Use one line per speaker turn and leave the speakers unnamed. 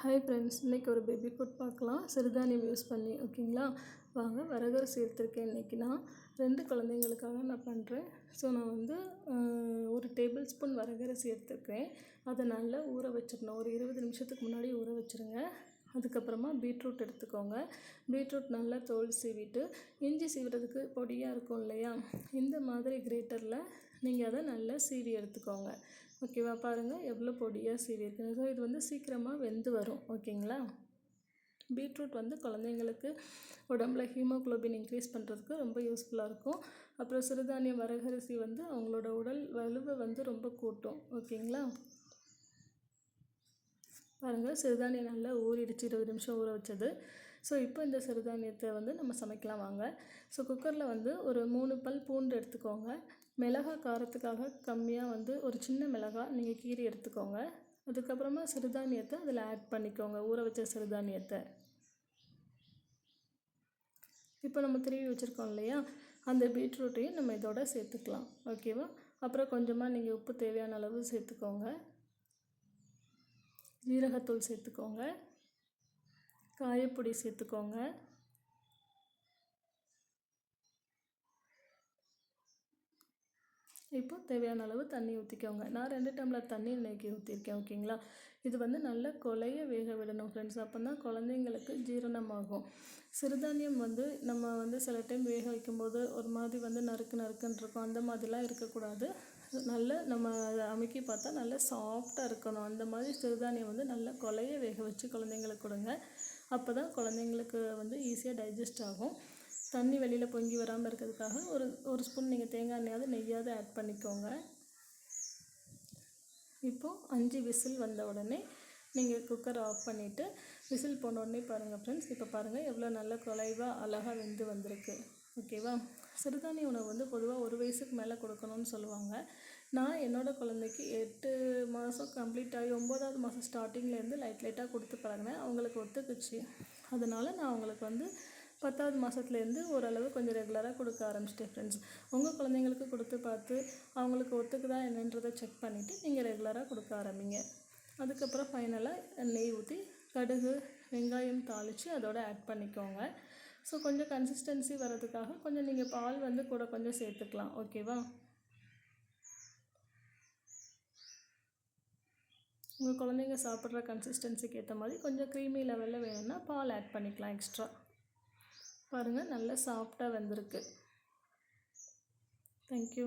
Hi friends, இன்றைக்கி ஒரு baby food பார்க்கலாம். சிறுதானியம் யூஸ் பண்ணி ஓகேங்களா. வாங்க, வரகரிசி எடுத்திருக்கேன். இன்றைக்கி நான் 2 குழந்தைங்களுக்காக நான் பண்ணுறேன். ஸோ நான் வந்து 1 டேபிள் ஸ்பூன் வரகரிசி எடுத்துருக்கேன். அதை நல்லா ஊற வச்சிடணும். ஒரு 20 நிமிஷத்துக்கு முன்னாடி ஊற வச்சுருங்க. அதுக்கப்புறமா பீட்ரூட் எடுத்துக்கோங்க. பீட்ரூட் நல்லா தோல் சீவிட்டு, இஞ்சி சீவுறதுக்கு பொடியாக இருக்கும் இல்லையா, இந்த மாதிரி கிரேட்டரில் நீங்கள் அதை நல்லா சீவி எடுத்துக்கோங்க. ஓகேவா, பாருங்கள் எவ்வளோ பொடியாக சீவிருக்குன்னு. ஸோ இது வந்து சீக்கிரமாக வெந்து வரும். ஓகேங்களா. பீட்ரூட் வந்து குழந்தைங்களுக்கு உடம்புல ஹீமோக்ளோபின் இன்க்ரீஸ் பண்ணுறதுக்கு ரொம்ப யூஸ்ஃபுல்லாக இருக்கும். அப்புறம் சிறுதானியம் வரகரிசி வந்து அவங்களோட உடல் வலுவை வந்து ரொம்ப கூட்டும். ஓகேங்களா. பாருங்கள், சிறுதானியம் நல்லா ஊறிடுச்சு, 20 நிமிஷம் ஊற வச்சது. ஸோ இப்போ இந்த சிறுதானியத்தை வந்து நம்ம சமைக்கலாம் வாங்க. ஸோ குக்கரில் வந்து ஒரு 3 பல் பூண்டு எடுத்துக்கோங்க. மிளகாய் காரத்துக்காக கம்மியாக வந்து ஒரு சின்ன மிளகாய் நீங்கள் கீரி எடுத்துக்கோங்க. அதுக்கப்புறமா சிறுதானியத்தை அதில் ஆட் பண்ணிக்கோங்க, ஊற வச்ச சிறுதானியத்தை. இப்போ நம்ம திருவி வச்சுருக்கோம் இல்லையா, அந்த பீட்ரூட்டையும் நம்ம இதோட சேர்த்துக்கலாம். ஓகேவா. அப்புறம் கொஞ்சமாக நீங்கள் உப்பு தேவையான அளவு சேர்த்துக்கோங்க. ஜீரகத்தூள் சேர்த்துக்கோங்க. காயப்பொடி சேர்த்துக்கோங்க. இப்போ தேவையான அளவு தண்ணி ஊற்றிக்கோங்க. நான் 2 டம்ளர் தண்ணி இன்றைக்கி ஊற்றிருக்கேன். ஓகேங்களா. இது வந்து நல்லா கொலைய வேக விடணும் ஃப்ரெண்ட்ஸ். அப்போ தான் குழந்தைங்களுக்கு ஜீரணமாகும். சிறுதானியம் வந்து நம்ம வந்து சில டைம் வேக வைக்கும்போது ஒரு மாதிரி வந்து நறுக்குன்னு இருக்கும். அந்த மாதிரிலாம் இருக்கக்கூடாது. நல்லா நம்ம அதை அமுக்கி பார்த்தா நல்லா சாஃப்டாக இருக்கணும். அந்த மாதிரி சிறுதானியம் வந்து நல்லா கொலைய வேக வச்சு குழந்தைங்களுக்கு கொடுங்க. அப்போ தான் குழந்தைங்களுக்கு வந்து ஈஸியாக டைஜஸ்ட் ஆகும். தண்ணி வெளியில் பொங்கி வராமல் இருக்கிறதுக்காக ஒரு ஸ்பூன் நீங்கள் தேங்காய் எண்ணெயாவது நெய்யாவது ஆட் பண்ணிக்கோங்க. இப்போது 5 விசில் வந்த உடனே நீங்கள் குக்கரை ஆஃப் பண்ணிவிட்டு விசில் போன உடனே பாருங்கள் ஃப்ரெண்ட்ஸ். இப்போ பாருங்கள் எவ்வளோ நல்ல குலைவாக அழகாக வெந்து வந்திருக்கு. ஓகேவா. சிறுதானிய உணவு வந்து பொதுவாக 1 வயசுக்கு மேலே கொடுக்கணும்னு சொல்லுவாங்க. நான் என்னோடய குழந்தைக்கு 8 மாதம் கம்ப்ளீட் ஆகி 9வது மாதம் ஸ்டார்டிங்லேருந்து லைட்டாக கொடுத்து பழகினேன். அவங்களுக்கு ஒத்துக்குச்சு. அதனால் நான் அவங்களுக்கு வந்து 10வது மாதத்துலேருந்து ஓரளவு கொஞ்சம் ரெகுலராக கொடுக்க ஆரம்பிச்சிட்டேன் ஃப்ரெண்ட்ஸ். உங்கள் குழந்தைங்களுக்கு கொடுத்து பார்த்து அவங்களுக்கு ஒத்துக்குதா என்னன்றதை செக் பண்ணிவிட்டு நீங்கள் ரெகுலராக கொடுக்க ஆரம்பிங்க. அதுக்கப்புறம் ஃபைனலாக நெய் ஊற்றி கடுகு வெங்காயம் தாளித்து அதோட ஆட் பண்ணிக்கோங்க. ஸோ கொஞ்சம் கன்சிஸ்டன்சி வர்றதுக்காக கொஞ்சம் நீங்கள் பால் வந்து கூட கொஞ்சம் சேர்த்துக்கலாம். ஓகேவா. உங்கள் குழந்தைங்க சாப்பிட்ற கன்சிஸ்டன்சிக்கு ஏற்ற மாதிரி கொஞ்சம் க்ரீமி லெவலில் வேணும்னா பால் ஆட் பண்ணிக்கலாம் எக்ஸ்ட்ரா. பாருங்கள் நல்லா சாஃப்டாக வந்திருக்கு. தேங்க்யூ.